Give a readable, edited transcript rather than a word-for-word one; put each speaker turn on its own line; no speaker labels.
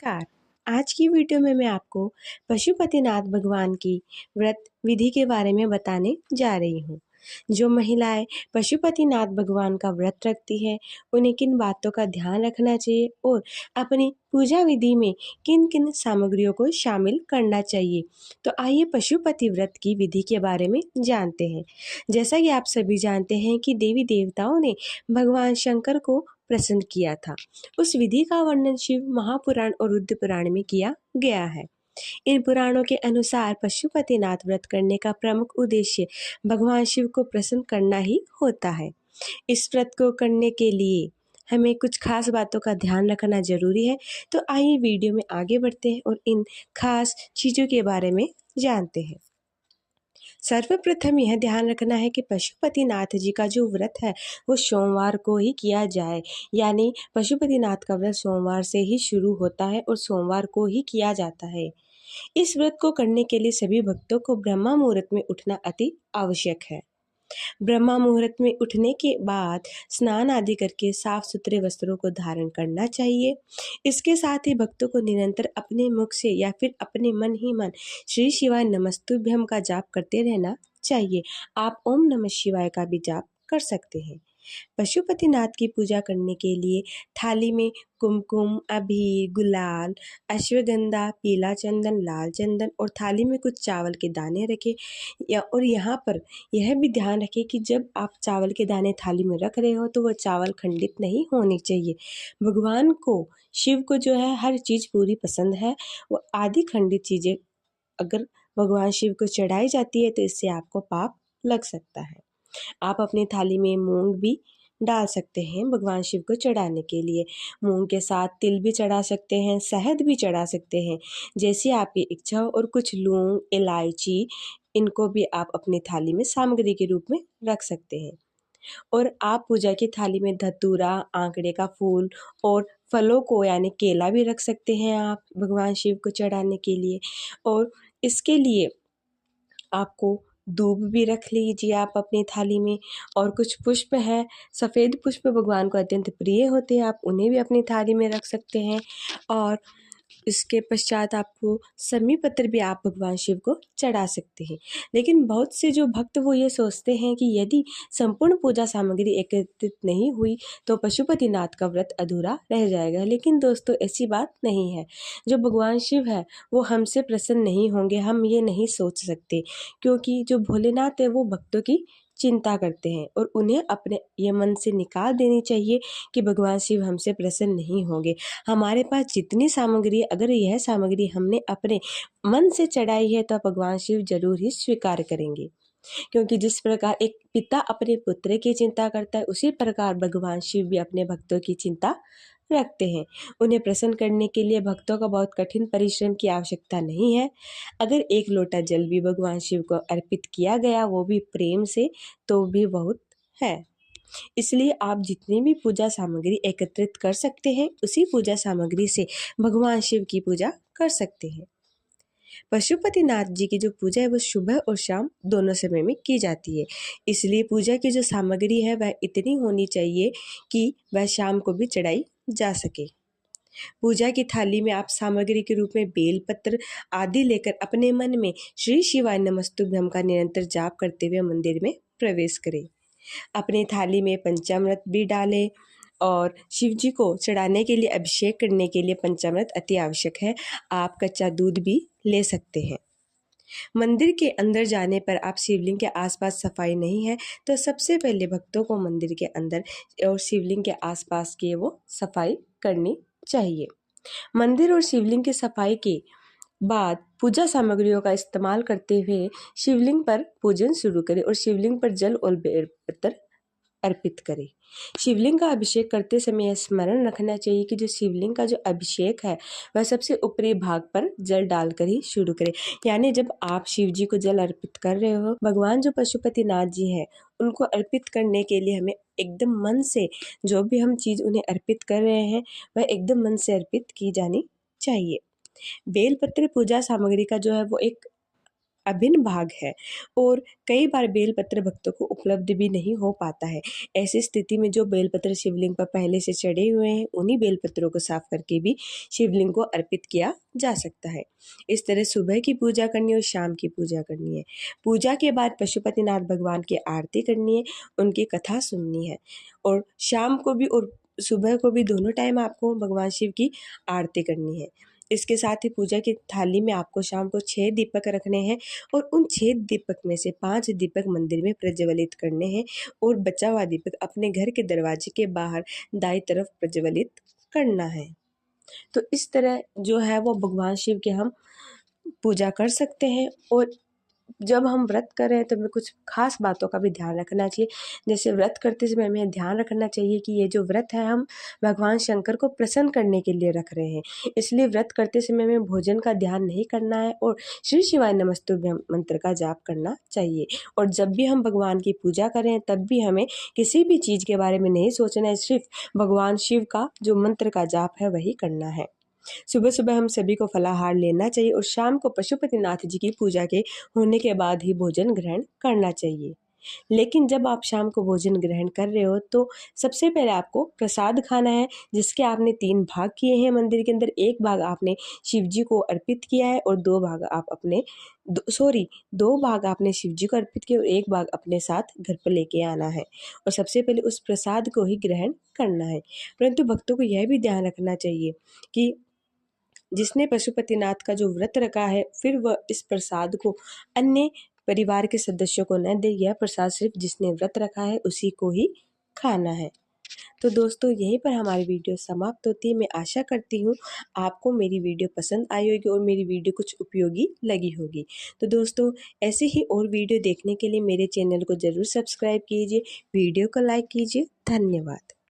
नमस्कार। आज की वीडियो में मैं आपको पशुपतिनाथ भगवान की व्रत विधि के बारे में बताने जा रही हूँ। जो महिलाएं पशुपतिनाथ भगवान का व्रत रखती है, उन्हें किन बातों का ध्यान रखना चाहिए और अपनी पूजा विधि में किन किन सामग्रियों को शामिल करना चाहिए। तो आइए पशुपति व्रत की विधि के बारे में जानते हैं। जैसा कि आप सभी जानते हैं कि देवी देवताओं ने भगवान शंकर को प्रसन्न किया था। उस विधि का वर्णन शिव महापुराण और रुद्र पुराण में किया गया है। इन पुराणों के अनुसार पशुपतिनाथ व्रत करने का प्रमुख उद्देश्य भगवान शिव को प्रसन्न करना ही होता है। इस व्रत को करने के लिए हमें कुछ खास बातों का ध्यान रखना जरूरी है। तो आइए वीडियो में आगे बढ़ते हैं और इन खास चीजों के बारे में जानते हैं। सर्वप्रथम यह ध्यान रखना है कि पशुपतिनाथ जी का जो व्रत है वो सोमवार को ही किया जाए, यानी पशुपतिनाथ का व्रत सोमवार से ही शुरू होता है और सोमवार को ही किया जाता है। इस व्रत को करने के लिए सभी भक्तों को ब्रह्मा मुहूर्त में उठना अति आवश्यक है। ब्रह्मा मुहूर्त में उठने के बाद स्नान आदि करके साफ सुथरे वस्त्रों को धारण करना चाहिए। इसके साथ ही भक्तों को निरंतर अपने मुख से या फिर अपने मन ही मन श्री शिवाय नमस्तुभ्यम का जाप करते रहना चाहिए। आप ओम नमः शिवाय का भी जाप कर सकते हैं। पशुपतिनाथ की पूजा करने के लिए थाली में कुमकुम, अबीर, गुलाल, अश्वगंधा, पीला चंदन, लाल चंदन और थाली में कुछ चावल के दाने रखें। और यहाँ पर यह भी ध्यान रखें कि जब आप चावल के दाने थाली में रख रहे हो तो वह चावल खंडित नहीं होने चाहिए। भगवान को, शिव को जो है हर चीज़ पूरी पसंद है। वो आधी खंडित चीज़ें अगर भगवान शिव को चढ़ाई जाती है तो इससे आपको पाप लग सकता है। आप अपनी थाली में मूंग भी डाल सकते हैं भगवान शिव को चढ़ाने के लिए। मूंग के साथ तिल भी चढ़ा सकते हैं, शहद भी चढ़ा सकते हैं, जैसी आपकी इच्छा हो। और कुछ लौंग, इलायची, इनको भी आप अपनी थाली में सामग्री के रूप में रख सकते हैं। और आप पूजा की थाली में धतूरा, आंकड़े का फूल और फलों को यानी केला भी रख सकते हैं आप भगवान शिव को चढ़ाने के लिए। और इसके लिए आपको दूब भी रख लीजिए आप अपनी थाली में। और कुछ पुष्प है, सफ़ेद पुष्प भगवान को अत्यंत प्रिय होते हैं, आप उन्हें भी अपनी थाली में रख सकते हैं। और इसके पश्चात आपको समी पत्र भी आप भगवान शिव को चढ़ा सकते हैं। लेकिन बहुत से जो भक्त वो ये सोचते हैं कि यदि संपूर्ण पूजा सामग्री एकत्रित नहीं हुई तो पशुपतिनाथ का व्रत अधूरा रह जाएगा। लेकिन दोस्तों ऐसी बात नहीं है। जो भगवान शिव है वो हमसे प्रसन्न नहीं होंगे, हम ये नहीं सोच सकते, क्योंकि जो भोलेनाथ है वो भक्तों की चिंता करते हैं और उन्हें अपने ये मन से निकाल देनी चाहिए कि भगवान शिव हमसे प्रसन्न नहीं होंगे। हमारे पास जितनी सामग्री है, अगर यह सामग्री हमने अपने मन से चढ़ाई है तो भगवान शिव जरूर ही स्वीकार करेंगे। क्योंकि जिस प्रकार एक पिता अपने पुत्र की चिंता करता है, उसी प्रकार भगवान शिव भी अपने भक्तों की चिंता रखते हैं। उन्हें प्रसन्न करने के लिए भक्तों का बहुत कठिन परिश्रम की आवश्यकता नहीं है। अगर एक लोटा जल भी भगवान शिव को अर्पित किया गया, वो भी प्रेम से, तो भी बहुत है। इसलिए आप जितनी भी पूजा सामग्री एकत्रित कर सकते हैं, उसी पूजा सामग्री से भगवान शिव की पूजा कर सकते हैं। पशुपतिनाथ जी की जो पूजा है वो सुबह और शाम दोनों समय में की जाती है। इसलिए पूजा की जो सामग्री है वह इतनी होनी चाहिए कि वह शाम को भी चढ़ाई जा सके। पूजा की थाली में आप सामग्री के रूप में बेलपत्र आदि लेकर अपने मन में श्री शिवाय नमस्तुभ्यम का निरंतर जाप करते हुए मंदिर में प्रवेश करें। अपनी थाली में पंचामृत भी डालें और शिव जी को चढ़ाने के लिए, अभिषेक करने के लिए पंचामृत अति आवश्यक है। आप कच्चा दूध भी ले सकते हैं। मंदिर के अंदर जाने पर आप शिवलिंग के आसपास सफाई नहीं है तो सबसे पहले भक्तों को मंदिर के अंदर और शिवलिंग के आसपास की वो सफाई करनी चाहिए। मंदिर और शिवलिंग की सफाई के बाद पूजा सामग्रियों का इस्तेमाल करते हुए शिवलिंग पर पूजन शुरू करें और शिवलिंग पर जल और बेलपत्र अर्पित करें। शिवलिंग का अभिषेक करते समय यह स्मरण रखना चाहिए कि जो शिवलिंग का जो अभिषेक है वह सबसे ऊपरी भाग पर जल डालकर ही शुरू करें। यानी जब आप शिव जी को जल अर्पित कर रहे हो, भगवान जो पशुपतिनाथ जी हैं उनको अर्पित करने के लिए हमें एकदम मन से, जो भी हम चीज़ उन्हें अर्पित कर रहे हैं वह एकदम मन से अर्पित की जानी चाहिए। बेलपत्र पूजा सामग्री का जो है वो एक अभिन्न भाग है और कई बार बेलपत्र भक्तों को उपलब्ध भी नहीं हो पाता है। ऐसी स्थिति में जो बेलपत्र शिवलिंग पर पहले से चढ़े हुए हैं, उन्हीं बेलपत्रों को साफ करके भी शिवलिंग को अर्पित किया जा सकता है। इस तरह सुबह की पूजा करनी है और शाम की पूजा करनी है। पूजा के बाद पशुपतिनाथ भगवान की आरती करनी है, उनकी कथा सुननी है और शाम को भी और सुबह को भी दोनों टाइम आपको भगवान शिव की आरती करनी है। इसके साथ ही पूजा की थाली में आपको शाम को 6 दीपक रखने हैं और उन 6 दीपक में से 5 दीपक मंदिर में प्रज्वलित करने हैं और बचा हुआ दीपक अपने घर के दरवाजे के बाहर दाईं तरफ प्रज्वलित करना है। तो इस तरह जो है वो भगवान शिव के हम पूजा कर सकते हैं। और जब हम व्रत कर रहे हैं तो हमें कुछ खास बातों का भी ध्यान रखना चाहिए। जैसे व्रत करते समय हमें ध्यान रखना चाहिए कि ये जो व्रत है हम भगवान शंकर को प्रसन्न करने के लिए रख रहे हैं, इसलिए व्रत करते समय हमें भोजन का ध्यान नहीं करना है और श्री शिवाय नमस्तुभ्यं मंत्र का जाप करना चाहिए। और जब भी हम भगवान की पूजा करें तब भी हमें किसी भी चीज़ के बारे में नहीं सोचना है, सिर्फ भगवान शिव का जो मंत्र का जाप है वही करना है। सुबह सुबह हम सभी को फलाहार लेना चाहिए और शाम को पशुपतिनाथ जी की पूजा के होने के बाद ही भोजन ग्रहण करना चाहिए। लेकिन जब आप शाम को भोजन ग्रहण कर रहे हो तो सबसे पहले आपको प्रसाद खाना है, जिसके आपने 3 भाग किए हैं मंदिर के अंदर। 1 भाग आपने शिव जी को अर्पित किया है और 2 भाग आप अपने 2 भाग आपने शिव जी को अर्पित किए और 1 भाग अपने साथ घर पर लेके आना है और सबसे पहले उस प्रसाद को ही ग्रहण करना है। परंतु भक्तों को यह भी ध्यान रखना चाहिए कि जिसने पशुपतिनाथ का जो व्रत रखा है, फिर वह इस प्रसाद को अन्य परिवार के सदस्यों को न दे। यह प्रसाद सिर्फ जिसने व्रत रखा है उसी को ही खाना है। तो दोस्तों, यहीं पर हमारी वीडियो समाप्त होती है। मैं आशा करती हूँ आपको मेरी वीडियो पसंद आई होगी और मेरी वीडियो कुछ उपयोगी लगी होगी। तो दोस्तों, ऐसे ही और वीडियो देखने के लिए मेरे चैनल को ज़रूर सब्सक्राइब कीजिए, वीडियो को लाइक कीजिए। धन्यवाद।